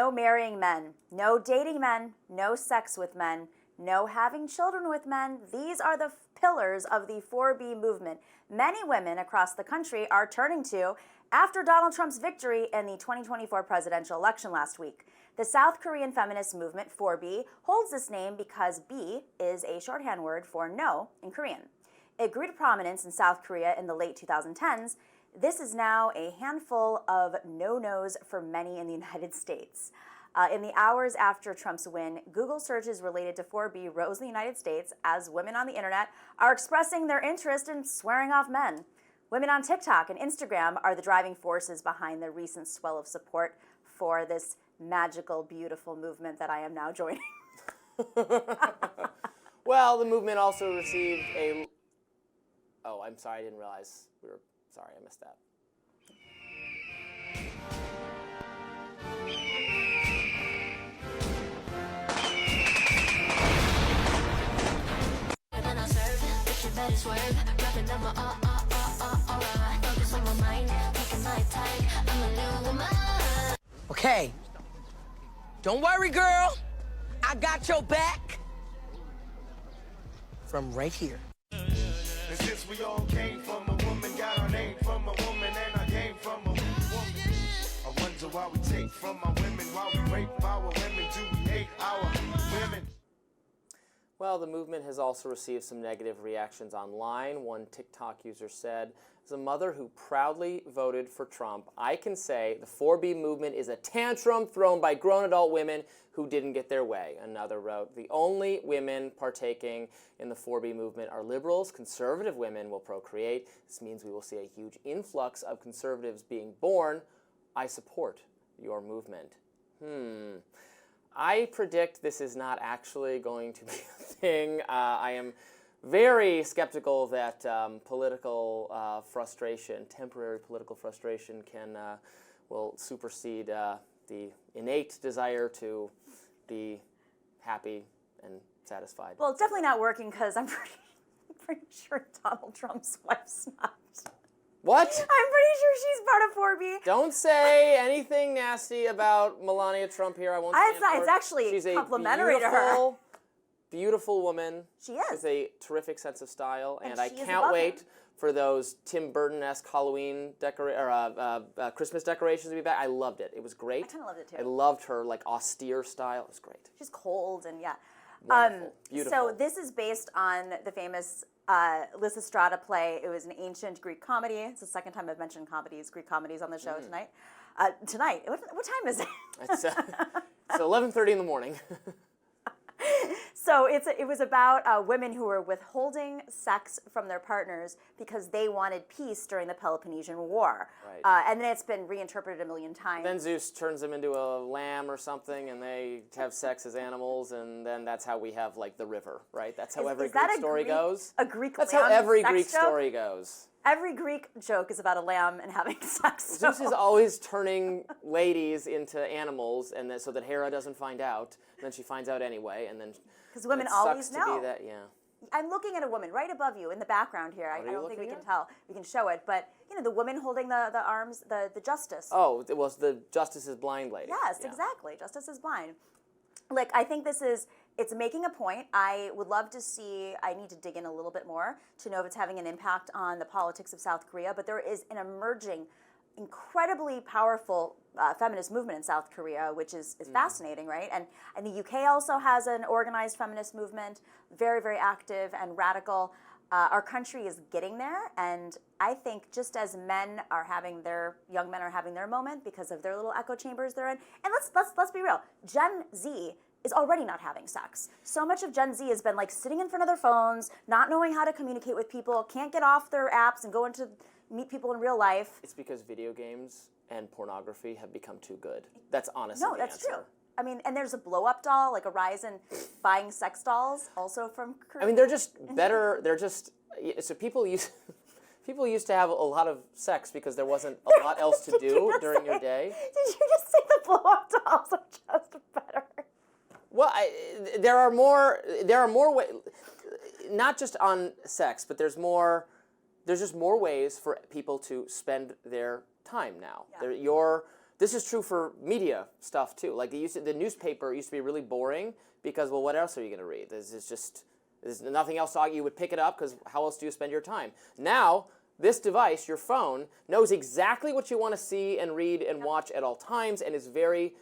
no marrying men, no dating men, no sex with men, no having children with men. These are the pillars of the 4B movement many women across the country are turning to after Donald Trump's victory in the 2024 presidential election last week. The South Korean Feminist Movement, 4B, holds this name because B is a shorthand word for no in Korean. It grew to prominence in South Korea in the late 2010s. This is now a handful of no-nos for many in the United States. In the hours after Trump's win, Google searches related to 4B rose in the United States as women on the internet are expressing their interest in swearing off men. Women on TikTok and Instagram are the driving forces behind the recent swell of support for this magical, beautiful movement that I am now joining. Well, the movement also received a... Oh, I'm sorry, I didn't realize we were... Sorry, I missed that. Okay, don't worry, girl. I got your back from right here. And since we all came from a woman, got our name from a woman, and I came from a woman. I wonder why we take from our women, why we rape our women, do we hate our women? Well, the movement has also received some negative reactions online. One TikTok user said, as a mother who proudly voted for Trump, I can say the 4B movement is a tantrum thrown by grown adult women who didn't get their way. Another wrote, the only women partaking in the 4B movement are liberals. Conservative women will procreate. This means we will see a huge influx of conservatives being born. I support your movement. I predict this is not actually going to be a thing. I am very skeptical that political frustration, temporary political frustration, will supersede the innate desire to be happy and satisfied. Well, it's definitely not working because I'm pretty sure Donald Trump's wife's not. What? I'm pretty sure she's part of 4B. Don't say anything nasty about Melania Trump here. I won't stand for it. It's actually She's complimentary to her. Beautiful woman. She is. She has a terrific sense of style, and I she is can't above wait him. for those Tim Burton-esque Halloween Christmas decorations to be back. I loved it. It was great. I kind of loved it too. I loved her like austere style. It was great. She's cold and yeah. Wonderful. Beautiful. So this is based on the famous Lysistrata play. It was an ancient Greek comedy. It's the second time I've mentioned Greek comedies on the show tonight. Tonight, what time is it? It's 11:30 in the morning. So it was about women who were withholding sex from their partners because they wanted peace during the Peloponnesian War. Right. And then it's been reinterpreted a million times. Then Zeus turns them into a lamb or something, and they have sex as animals, and then that's how we have like the river, right? That's how every Greek story goes. A Greek That's lamb how every sex Greek joke? story goes. Every Greek joke is about a lamb and having sex. Zeus is always turning ladies into animals, and so that Hera doesn't find out. And then she finds out anyway, and then because women it always sucks know. to be that, yeah. I'm looking at a woman right above you in the background here. I don't think we looking can at? tell. We can show it, but you know the woman holding the arms, the justice. Oh, it was the Justice's blind lady. Yes, Yeah. exactly. Justice is blind. Like, I think it's making a point. I would love to see, I need to dig in a little bit more to know if it's having an impact on the politics of South Korea, but there is an emerging, incredibly powerful feminist movement in South Korea, which is fascinating, right? And the UK also has an organized feminist movement, very, very active and radical. Our country is getting there, and I think just as young men are having their moment because of their little echo chambers they're in, and let's be real, Gen Z is already not having sex. So much of Gen Z has been like sitting in front of their phones, not knowing how to communicate with people, can't get off their apps and go into meet people in real life. It's because video games and pornography have become too good. That's honestly the that's answer. true. I mean, and there's a blow-up doll, like a rise in buying sex dolls, also from Korea. I mean, they're just better. They're just so people used to have a lot of sex because there wasn't a lot else to do during your day. Did you just say the blow-up dolls are just better? Well, there are more ways, not just on sex, but there's just more ways for people to spend their time now. Yeah. this is true for media stuff too. Like the newspaper used to be really boring because, well, what else are you going to read? There's nothing else. You would pick it up because how else do you spend your time? Now, this device, your phone, knows exactly what you want to see and read and watch at all times, and is very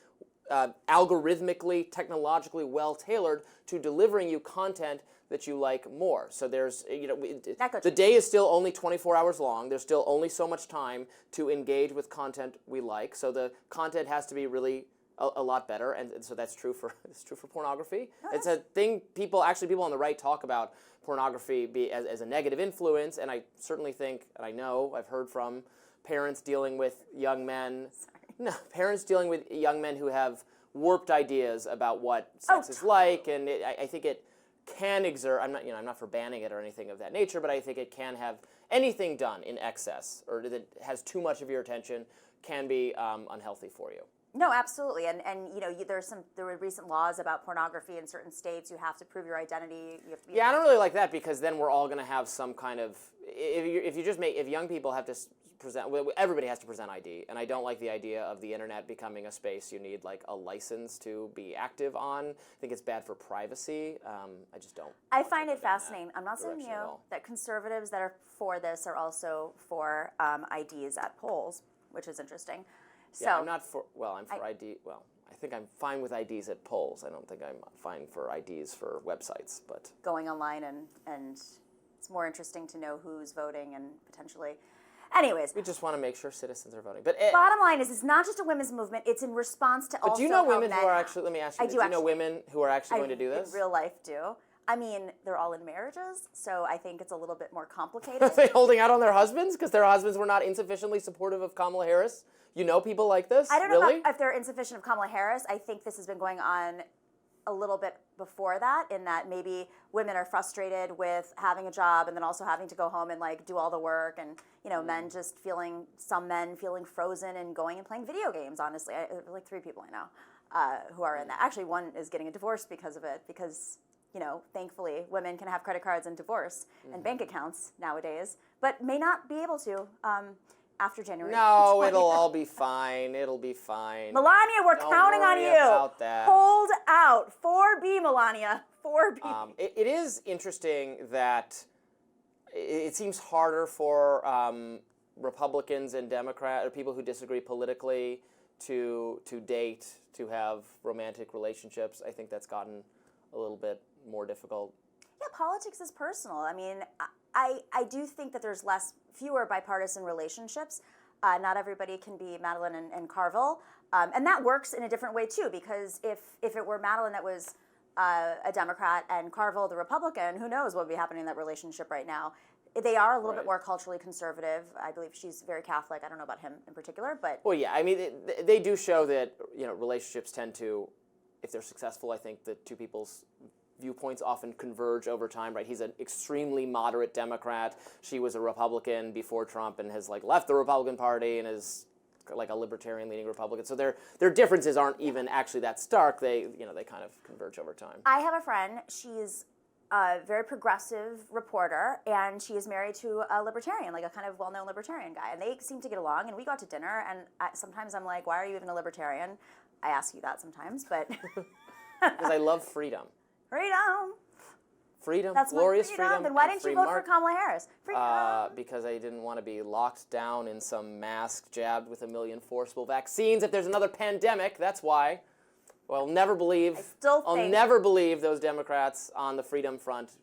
algorithmically, technologically well tailored to delivering you content that you like more. So there's, the day is still only 24 hours long. There's still only so much time to engage with content we like. So the content has to be really a lot better, and so that's true for pornography. It's a thing people on the right talk about pornography as a negative influence, and I certainly think, and I know, I've heard from parents dealing with young men. Parents dealing with young men who have warped ideas about what sex is like, and I think it can exert. I'm not for banning it or anything of that nature, but I think it can have anything done in excess or that has too much of your attention can be unhealthy for you. No, absolutely, and there were recent laws about pornography in certain states. You have to prove your identity. You have to be I don't really like that because then we're all going to have some kind of if young people have to present, everybody has to present ID, and I don't like the idea of the internet becoming a space you need like a license to be active on. I think it's bad for privacy. I just don't. I find it fascinating. I'm not saying that conservatives that are for this are also for IDs at polls, which is interesting. So I'm not for. Well, I'm for ID. Well, I think I'm fine with IDs at polls. I don't think I'm fine for IDs for websites, but going online and it's more interesting to know who's voting and potentially. Anyways, we just want to make sure citizens are voting. But bottom line is, it's not just a women's movement. It's in response to. But do you know women who are actually? Let me ask you. Do you know women who are actually going to do this? In real life, do. I mean, they're all in marriages, so I think it's a little bit more complicated. Are they holding out on their husbands because their husbands were not insufficiently supportive of Kamala Harris? You know people like this? I don't know if they're insufficient of Kamala Harris. I think this has been going on a little bit before that, in that maybe women are frustrated with having a job and then also having to go home and like do all the work, and men just some men feeling frozen and going and playing video games. Honestly, like 3 people I know who are in that. Actually, one is getting a divorce because of it, because thankfully women can have credit cards and divorce and bank accounts nowadays, but may not be able to after January. No, it'll all be fine. It'll be fine. Melania, we're counting on you. About that. Hold out. 4B, Melania. 4B. It is interesting that it seems harder for Republicans and Democrats, or people who disagree politically, to date, to have romantic relationships. I think that's gotten a little bit more difficult. Yeah, politics is personal. I mean, I do think that there's fewer bipartisan relationships. Not everybody can be Madeline and Carville. And that works in a different way, too, because if it were Madeline that was a Democrat and Carville the Republican, who knows what would be happening in that relationship right now. They are a little bit more culturally conservative. I believe she's very Catholic. I don't know about him in particular, but... Well, yeah, I mean, they do show that, relationships tend to, if they're successful, I think the two people's viewpoints often converge over time, right? He's an extremely moderate Democrat. She was a Republican before Trump and has left the Republican Party and is like a libertarian-leaning Republican. So their differences aren't even actually that stark. They kind of converge over time. I have a friend. She's a very progressive reporter, and she is married to a libertarian, like a kind of well-known libertarian guy. And they seem to get along. And we got to dinner, and sometimes I'm like, "Why are you even a libertarian?" I ask you that sometimes, but because I love freedom. Freedom, that's glorious freedom. Then why didn't you vote for Kamala Harris? Because I didn't want to be locked down in some mask jabbed with 1 million forcible vaccines. If there's another pandemic, that's why. Well, I'll never believe those Democrats on the freedom front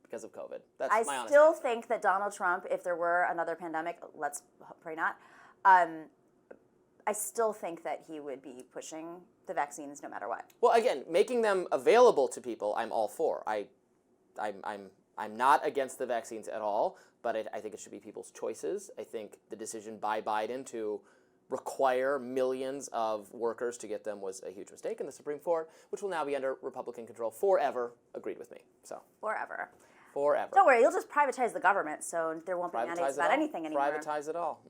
because of COVID. That's my honest I still answer. think that Donald Trump, if there were another pandemic, let's pray not, I still think that he would be pushing the vaccines no matter what. Well, again, making them available to people, I'm all for. I'm not against the vaccines at all, but I think it should be people's choices. I think the decision by Biden to require millions of workers to get them was a huge mistake, and the Supreme Court, which will now be under Republican control forever, agreed with me. So Forever. Don't worry, you'll just privatize the government, so there won't be mandates about anything anymore. Privatize it all.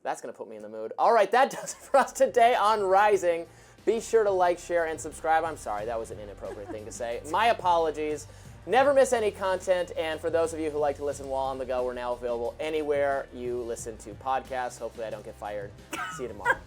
That's going to put me in the mood. All right, that does it for us today on Rising. Be sure to like, share, and subscribe. I'm sorry, that was an inappropriate thing to say. My apologies. Never miss any content, and for those of you who like to listen while on the go, we're now available anywhere you listen to podcasts. Hopefully I don't get fired. See you tomorrow.